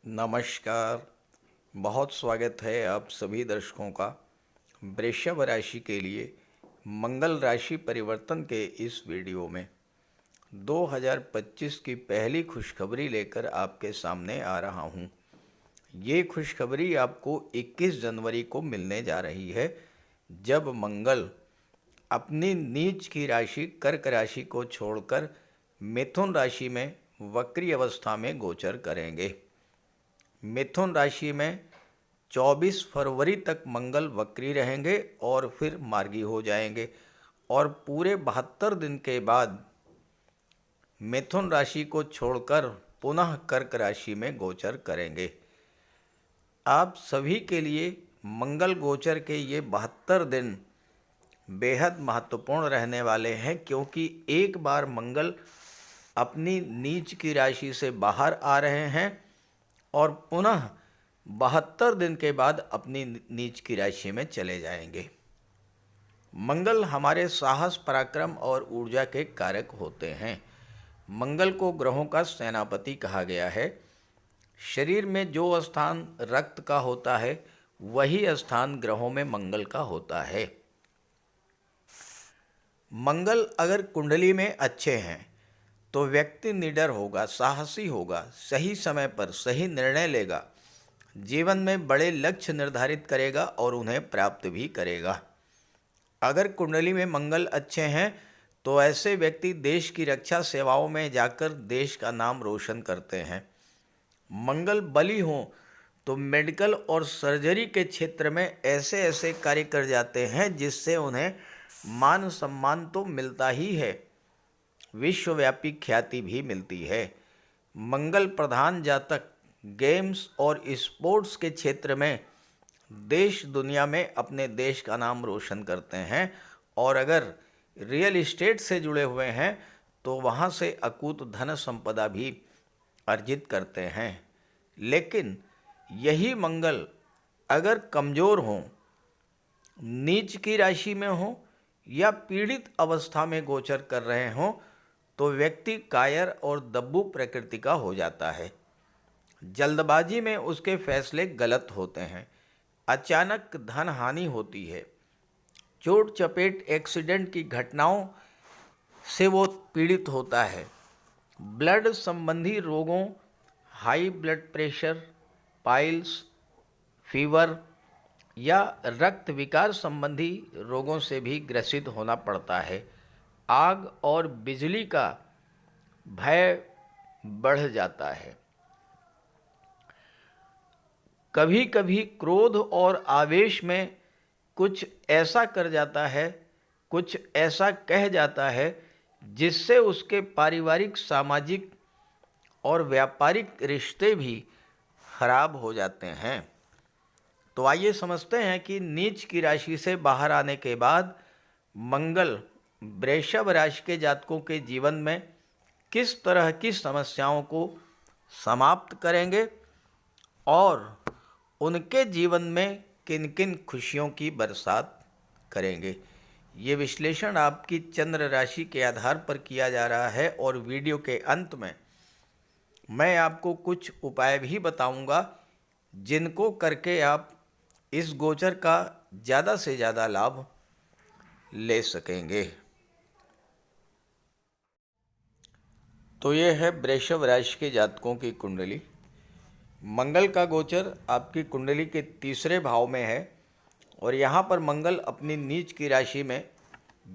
नमस्कार। बहुत स्वागत है आप सभी दर्शकों का वृषभ राशि के लिए मंगल राशि परिवर्तन के इस वीडियो में 2025 की पहली खुशखबरी लेकर आपके सामने आ रहा हूं। ये खुशखबरी आपको 21 जनवरी को मिलने जा रही है, जब मंगल अपनी नीच की राशि कर्क राशि को छोड़कर मिथुन राशि में वक्री अवस्था में गोचर करेंगे। मिथुन राशि में 24 फरवरी तक मंगल वक्री रहेंगे और फिर मार्गी हो जाएंगे और पूरे 72 दिन के बाद मिथुन राशि को छोड़कर पुनः कर्क राशि में गोचर करेंगे। आप सभी के लिए मंगल गोचर के ये 72 दिन बेहद महत्वपूर्ण रहने वाले हैं, क्योंकि एक बार मंगल अपनी नीच की राशि से बाहर आ रहे हैं और पुनः 72 दिन के बाद अपनी नीच की राशि में चले जाएंगे। मंगल हमारे साहस, पराक्रम और ऊर्जा के कारक होते हैं। मंगल को ग्रहों का सेनापति कहा गया है। शरीर में जो स्थान रक्त का होता है, वही स्थान ग्रहों में मंगल का होता है। मंगल अगर कुंडली में अच्छे हैं तो व्यक्ति निडर होगा, साहसी होगा, सही समय पर सही निर्णय लेगा, जीवन में बड़े लक्ष्य निर्धारित करेगा और उन्हें प्राप्त भी करेगा। अगर कुंडली में मंगल अच्छे हैं तो ऐसे व्यक्ति देश की रक्षा सेवाओं में जाकर देश का नाम रोशन करते हैं। मंगल बली हो तो मेडिकल और सर्जरी के क्षेत्र में ऐसे ऐसे कार्य कर जाते हैं जिससे उन्हें मान सम्मान तो मिलता ही है, विश्वव्यापी ख्याति भी मिलती है। मंगल प्रधान जातक गेम्स और स्पोर्ट्स के क्षेत्र में देश दुनिया में अपने देश का नाम रोशन करते हैं, और अगर रियल एस्टेट से जुड़े हुए हैं तो वहाँ से अकूत धन संपदा भी अर्जित करते हैं। लेकिन यही मंगल अगर कमज़ोर हों, नीच की राशि में हो या पीड़ित अवस्था में गोचर कर रहे हों तो व्यक्ति कायर और दब्बू प्रकृति का हो जाता है। जल्दबाजी में उसके फैसले गलत होते हैं, अचानक धन हानि होती है, चोट चपेट एक्सीडेंट की घटनाओं से वो पीड़ित होता है। ब्लड संबंधी रोगों, high blood pressure, piles, fever या रक्त विकार संबंधी रोगों से भी ग्रसित होना पड़ता है। आग और बिजली का भय बढ़ जाता है। कभी कभी क्रोध और आवेश में कुछ ऐसा कर जाता है, कुछ ऐसा कह जाता है जिससे उसके पारिवारिक, सामाजिक और व्यापारिक रिश्ते भी खराब हो जाते हैं। तो आइए समझते हैं कि नीच की राशि से बाहर आने के बाद मंगल वृषभ राशि के जातकों के जीवन में किस तरह की समस्याओं को समाप्त करेंगे और उनके जीवन में किन किन खुशियों की बरसात करेंगे। ये विश्लेषण आपकी चंद्र राशि के आधार पर किया जा रहा है और वीडियो के अंत में मैं आपको कुछ उपाय भी बताऊंगा जिनको करके आप इस गोचर का ज़्यादा से ज़्यादा लाभ ले सकेंगे। तो ये है वृषभ राशि के जातकों की कुंडली। मंगल का गोचर आपकी कुंडली के तीसरे भाव में है और यहाँ पर मंगल अपनी नीच की राशि में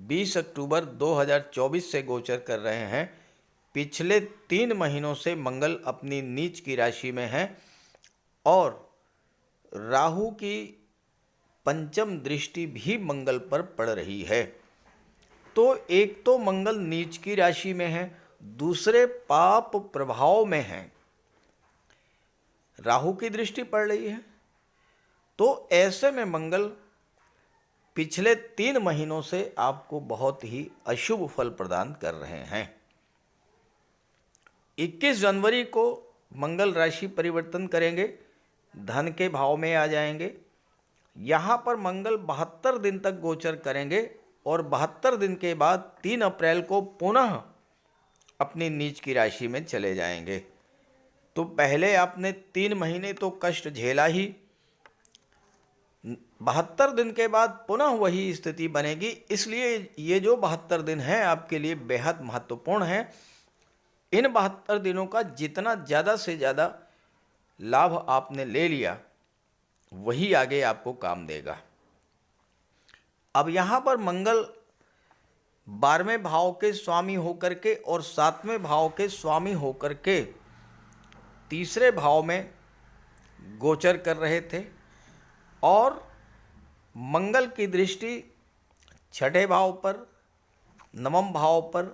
20 अक्टूबर 2024 से गोचर कर रहे हैं। पिछले 3 महीनों से मंगल अपनी नीच की राशि में है और राहु की पंचम दृष्टि भी मंगल पर पड़ रही है। तो एक तो मंगल नीच की राशि में है, दूसरे पाप प्रभाव में है, राहु की दृष्टि पड़ रही है। तो ऐसे में मंगल पिछले 3 महीनों से आपको बहुत ही अशुभ फल प्रदान कर रहे हैं। 21 जनवरी को मंगल राशि परिवर्तन करेंगे, धन के भाव में आ जाएंगे। यहाँ पर मंगल 72 दिन तक गोचर करेंगे और 72 दिन के बाद 3 अप्रैल को पुनः अपनी नीच की राशि में चले जाएंगे। तो पहले आपने 3 महीने तो कष्ट झेला ही, 72 दिन के बाद पुनः वही स्थिति बनेगी। इसलिए ये जो 72 दिन हैं आपके लिए बेहद महत्वपूर्ण हैं। इन 72 दिनों का जितना ज़्यादा से ज़्यादा लाभ आपने ले लिया, वही आगे आपको काम देगा। अब यहाँ पर मंगल 12वें भाव के स्वामी होकर के और 7वें भाव के स्वामी होकर के तीसरे भाव में गोचर कर रहे थे, और मंगल की दृष्टि 6ठे भाव पर, 9वें भाव पर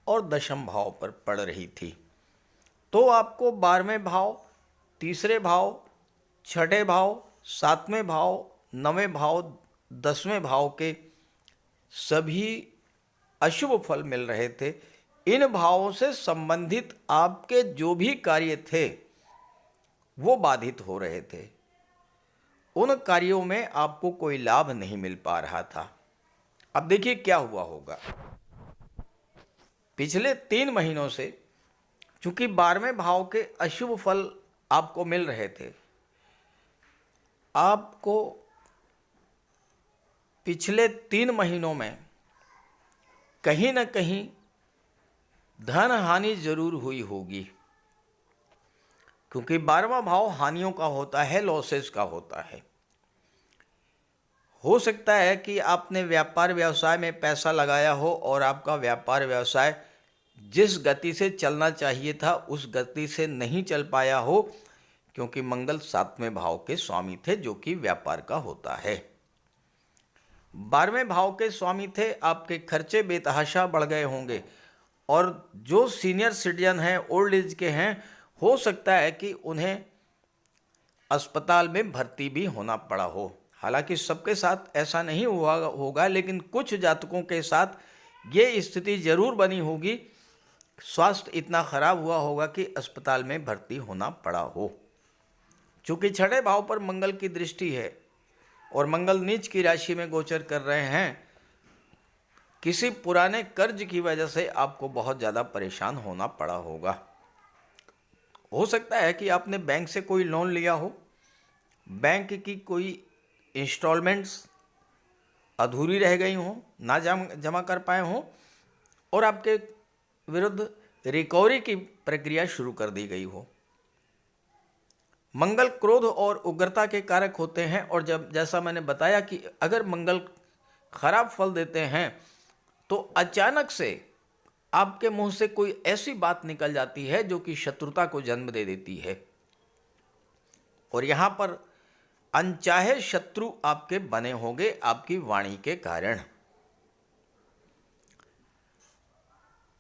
और 10वें भाव पर पड़ रही थी। तो आपको 12वें भाव, तीसरे भाव, 6ठे भाव, 7वें भाव, 9वें भाव, 10वें भाव के सभी अशुभ फल मिल रहे थे। इन भावों से संबंधित आपके जो भी कार्य थे वो बाधित हो रहे थे। उन कार्यों में आपको कोई लाभ नहीं मिल पा रहा था। अब देखिए क्या हुआ होगा। पिछले 3 महीनों से चूंकि 12वें भाव के अशुभ फल आपको मिल रहे थे, आपको पिछले 3 महीनों में कहीं न कहीं धन हानि जरूर हुई होगी, क्योंकि 12वां भाव हानियों का होता है, लॉसेस का होता है। हो सकता है कि आपने व्यापार व्यवसाय में पैसा लगाया हो और आपका व्यापार व्यवसाय जिस गति से चलना चाहिए था उस गति से नहीं चल पाया हो, क्योंकि मंगल 7वें भाव के स्वामी थे जो कि व्यापार का होता है। 12वें भाव के स्वामी थे, आपके खर्चे बेतहाशा बढ़ गए होंगे, और जो सीनियर सिटीजन हैं, ओल्ड एज के हैं, हो सकता है कि उन्हें अस्पताल में भर्ती भी होना पड़ा हो। हालांकि सबके साथ ऐसा नहीं हुआ होगा, लेकिन कुछ जातकों के साथ ये स्थिति जरूर बनी होगी। स्वास्थ्य इतना खराब हुआ होगा कि अस्पताल में भर्ती होना पड़ा हो। चूँकि 6ठे भाव पर मंगल की दृष्टि है और मंगल नीच की राशि में गोचर कर रहे हैं, किसी पुराने कर्ज की वजह से आपको बहुत ज़्यादा परेशान होना पड़ा होगा। हो सकता है कि आपने बैंक से कोई लोन लिया हो, बैंक की कोई इंस्टॉलमेंट्स अधूरी रह गई हो, ना जमा कर पाए हो, और आपके विरुद्ध रिकवरी की प्रक्रिया शुरू कर दी गई हो। मंगल क्रोध और उग्रता के कारक होते हैं, और जब जैसा मैंने बताया कि अगर मंगल खराब फल देते हैं तो अचानक से आपके मुंह से कोई ऐसी बात निकल जाती है जो कि शत्रुता को जन्म दे देती है, और यहां पर अनचाहे शत्रु आपके बने होंगे आपकी वाणी के कारण।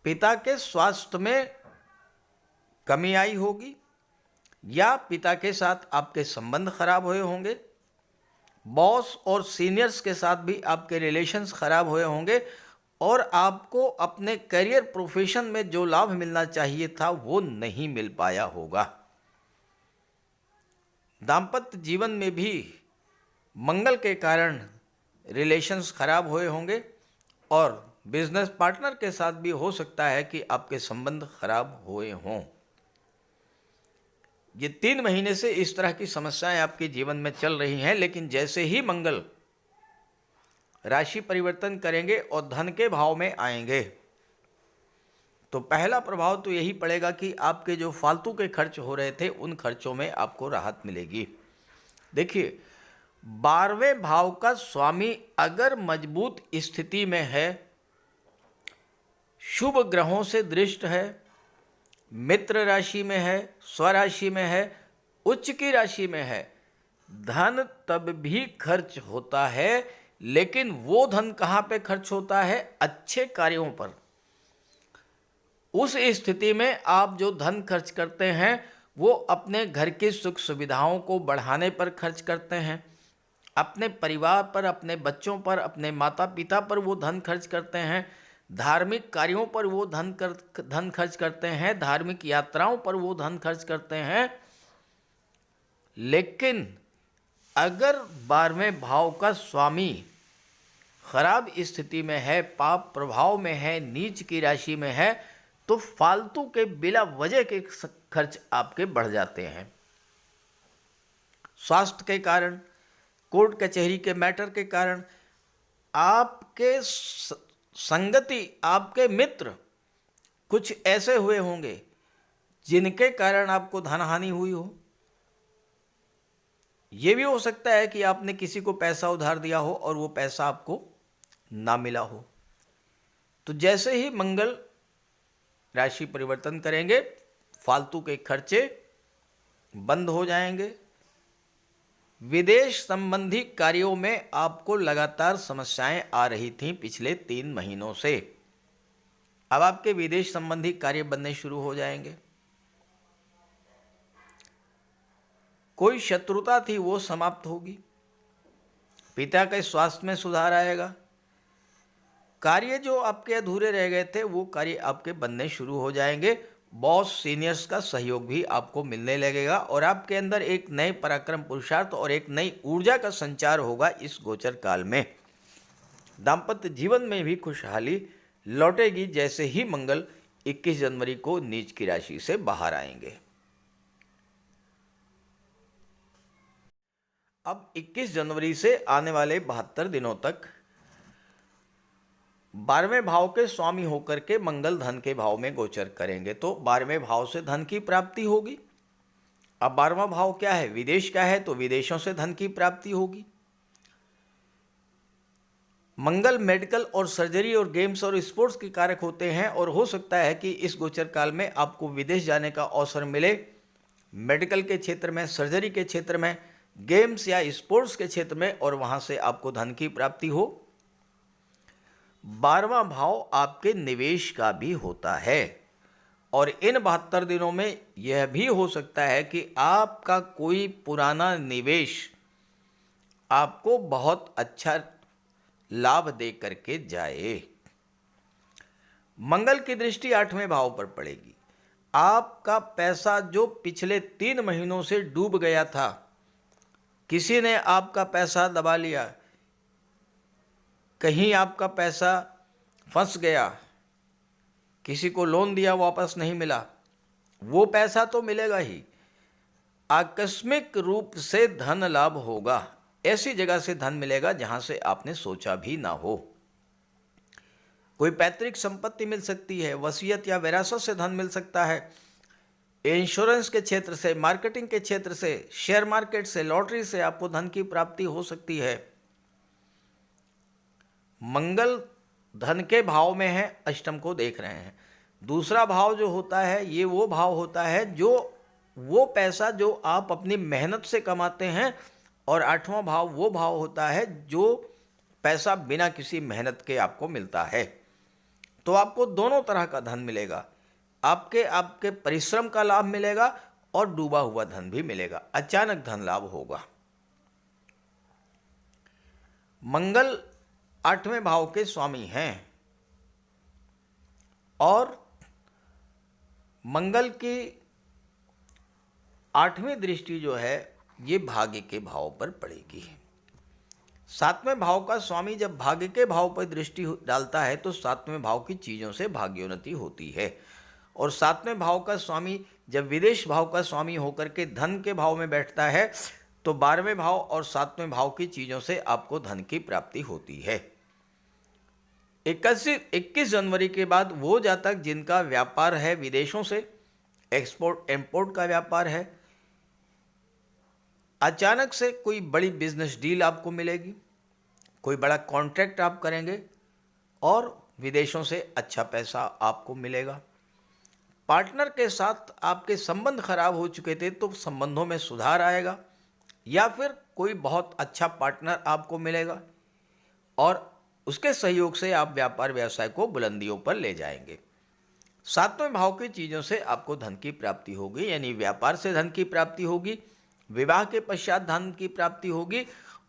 पिता के स्वास्थ्य में कमी आई होगी, या पिता के साथ आपके संबंध खराब हुए होंगे, बॉस और सीनियर्स के साथ भी आपके रिलेशंस खराब हुए होंगे, और आपको अपने करियर प्रोफेशन में जो लाभ मिलना चाहिए था वो नहीं मिल पाया होगा। दाम्पत्य जीवन में भी मंगल के कारण रिलेशंस खराब हुए होंगे, और बिजनेस पार्टनर के साथ भी हो सकता है कि आपके संबंध खराब हुए हों। ये 3 महीने से इस तरह की समस्याएं आपके जीवन में चल रही हैं, लेकिन जैसे ही मंगल राशि परिवर्तन करेंगे और धन के भाव में आएंगे, तो पहला प्रभाव तो यही पड़ेगा कि आपके जो फालतू के खर्च हो रहे थे उन खर्चों में आपको राहत मिलेगी। देखिए, 12वें भाव का स्वामी अगर मजबूत स्थिति में है, शुभ ग्रहों से दृष्ट है, मित्र राशि में है, स्वराशि में है, उच्च की राशि में है, धन तब भी खर्च होता है, लेकिन वो धन कहाँ पे खर्च होता है? अच्छे कार्यों पर। उस स्थिति में आप जो धन खर्च करते हैं वो अपने घर की सुख सुविधाओं को बढ़ाने पर खर्च करते हैं, अपने परिवार पर, अपने बच्चों पर, अपने माता पिता पर वो धन खर्च करते हैं, धार्मिक कार्यों पर वो धन खर्च करते हैं, धार्मिक यात्राओं पर वो धन खर्च करते हैं। लेकिन अगर 12वें भाव का स्वामी खराब स्थिति में है, पाप प्रभाव में है, नीच की राशि में है, तो फालतू के बिला वजह के खर्च आपके बढ़ जाते हैं। स्वास्थ्य के कारण, कोर्ट कचहरी के मैटर के कारण, आपके संगति, आपके मित्र कुछ ऐसे हुए होंगे जिनके कारण आपको धन हानि हुई हो। यह भी हो सकता है कि आपने किसी को पैसा उधार दिया हो और वो पैसा आपको ना मिला हो। तो जैसे ही मंगल राशि परिवर्तन करेंगे, फालतू के खर्चे बंद हो जाएंगे। विदेश संबंधी कार्यों में आपको लगातार समस्याएं आ रही थीं पिछले 3 महीनों से, अब आपके विदेश संबंधी कार्य बनने शुरू हो जाएंगे। कोई शत्रुता थी वो समाप्त होगी। पिता के स्वास्थ्य में सुधार आएगा। कार्य जो आपके अधूरे रह गए थे वो कार्य आपके बनने शुरू हो जाएंगे। बॉस, सीनियर्स का सहयोग भी आपको मिलने लगेगा और आपके अंदर एक नए पराक्रम, पुरुषार्थ और एक नई ऊर्जा का संचार होगा इस गोचर काल में। दाम्पत्य जीवन में भी खुशहाली लौटेगी जैसे ही मंगल 21 जनवरी को नीच की राशि से बाहर आएंगे। अब 21 जनवरी से आने वाले 72 दिनों तक 12वें भाव के स्वामी होकर के मंगल धन के भाव में गोचर करेंगे, तो 12वें भाव से धन की प्राप्ति होगी। अब 12वां भाव क्या है? विदेश का है, तो विदेशों से धन की प्राप्ति होगी। मंगल मेडिकल और सर्जरी और गेम्स और स्पोर्ट्स के कारक होते हैं और हो सकता है कि इस गोचर काल में आपको विदेश जाने का अवसर मिले। मेडिकल के क्षेत्र में, सर्जरी के क्षेत्र में, गेम्स या स्पोर्ट्स के क्षेत्र में, और वहां से आपको धन की प्राप्ति हो। 12वां भाव आपके निवेश का भी होता है और इन 72 दिनों में यह भी हो सकता है कि आपका कोई पुराना निवेश आपको बहुत अच्छा लाभ दे करके जाए। मंगल की दृष्टि 8वें भाव पर पड़ेगी। आपका पैसा जो पिछले 3 महीनों से डूब गया था, किसी ने आपका पैसा दबा लिया, कहीं आपका पैसा फंस गया, किसी को लोन दिया वापस नहीं मिला, वो पैसा तो मिलेगा ही। आकस्मिक रूप से धन लाभ होगा। ऐसी जगह से धन मिलेगा जहां से आपने सोचा भी ना हो। कोई पैतृक संपत्ति मिल सकती है, वसीयत या विरासत से धन मिल सकता है, इंश्योरेंस के क्षेत्र से, मार्केटिंग के क्षेत्र से, शेयर मार्केट से, लॉटरी से आपको धन की प्राप्ति हो सकती है। मंगल धन के भाव में है, अष्टम को देख रहे हैं। दूसरा भाव जो होता है ये वो भाव होता है जो वो पैसा जो आप अपनी मेहनत से कमाते हैं, और 8वां भाव वो भाव होता है जो पैसा बिना किसी मेहनत के आपको मिलता है। तो आपको दोनों तरह का धन मिलेगा। आपके परिश्रम का लाभ मिलेगा और डूबा हुआ धन भी मिलेगा। अचानक धन लाभ होगा। मंगल 8वें भाव के स्वामी हैं और मंगल की 8वीं दृष्टि जो है ये भाग्य के भाव पर पड़ेगी। 7वें भाव का स्वामी जब भाग्य के भाव पर दृष्टि डालता है तो 7वें भाव की चीजों से भाग्योन्नति होती है, और 7वें भाव का स्वामी जब विदेश भाव का स्वामी होकर के धन के भाव में बैठता है तो 12वें भाव और 7वें भाव की चीजों से आपको धन की प्राप्ति होती है। 21 जनवरी के बाद वो जातक जिनका व्यापार है विदेशों से, एक्सपोर्ट इंपोर्ट का व्यापार है, अचानक से कोई बड़ी बिजनेस डील आपको मिलेगी, कोई बड़ा कॉन्ट्रैक्ट आप करेंगे और विदेशों से अच्छा पैसा आपको मिलेगा। पार्टनर के साथ आपके संबंध खराब हो चुके थे तो संबंधों में सुधार आएगा, या फिर कोई बहुत अच्छा पार्टनर आपको मिलेगा और उसके सहयोग से आप व्यापार व्यवसाय को बुलंदियों पर ले जाएंगे। 7वें भाव की चीज़ों से आपको धन की प्राप्ति होगी, यानी व्यापार से धन की प्राप्ति होगी, विवाह के पश्चात धन की प्राप्ति होगी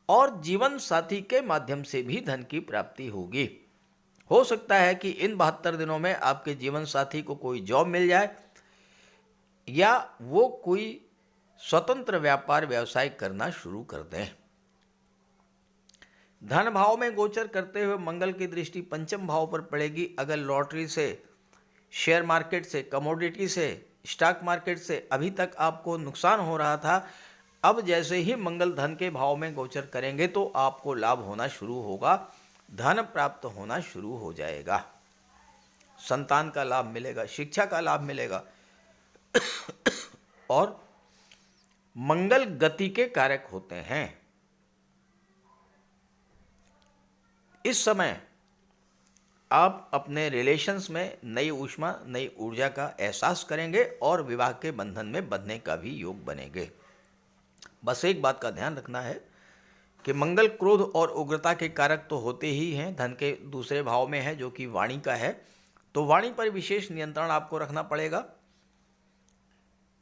और जीवन साथी के माध्यम से भी धन की प्राप्ति होगी। हो सकता है कि इन 72 दिनों में आपके जीवन साथी को कोई जॉब मिल जाए या वो कोई स्वतंत्र व्यापार व्यवसाय करना शुरू कर दें। धन भाव में गोचर करते हुए मंगल की दृष्टि 5वें भाव पर पड़ेगी। अगर लॉटरी से, शेयर मार्केट से, कमोडिटी से, स्टॉक मार्केट से अभी तक आपको नुकसान हो रहा था, अब जैसे ही मंगल धन के भाव में गोचर करेंगे तो आपको लाभ होना शुरू होगा, धन प्राप्त होना शुरू हो जाएगा, संतान का लाभ मिलेगा, शिक्षा का लाभ मिलेगा और मंगल गति के कारक होते हैं। इस समय आप अपने रिलेशंस में नई ऊष्मा, नई ऊर्जा का एहसास करेंगे और विवाह के बंधन में बंधने का भी योग बनेंगे। बस एक बात का ध्यान रखना है कि मंगल क्रोध और उग्रता के कारक तो होते ही हैं, धन के दूसरे भाव में है जो कि वाणी का है, तो वाणी पर विशेष नियंत्रण आपको रखना पड़ेगा।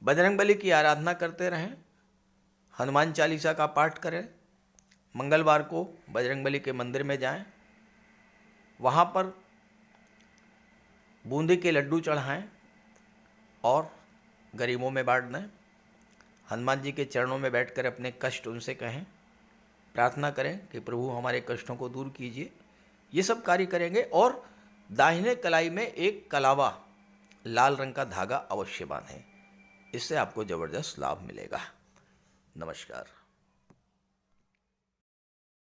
बजरंगबली की आराधना करते रहें, हनुमान चालीसा का पाठ करें, मंगलवार को बजरंगबली के मंदिर में जाएं, वहाँ पर बूंदी के लड्डू चढ़ाएं और गरीबों में बांट दें। हनुमान जी के चरणों में बैठकर अपने कष्ट उनसे कहें, प्रार्थना करें कि प्रभु हमारे कष्टों को दूर कीजिए। ये सब कार्य करेंगे और दाहिने कलाई में एक कलावा लाल रंग का धागा अवश्य बांधें, इससे आपको ज़बरदस्त लाभ मिलेगा। नमस्कार।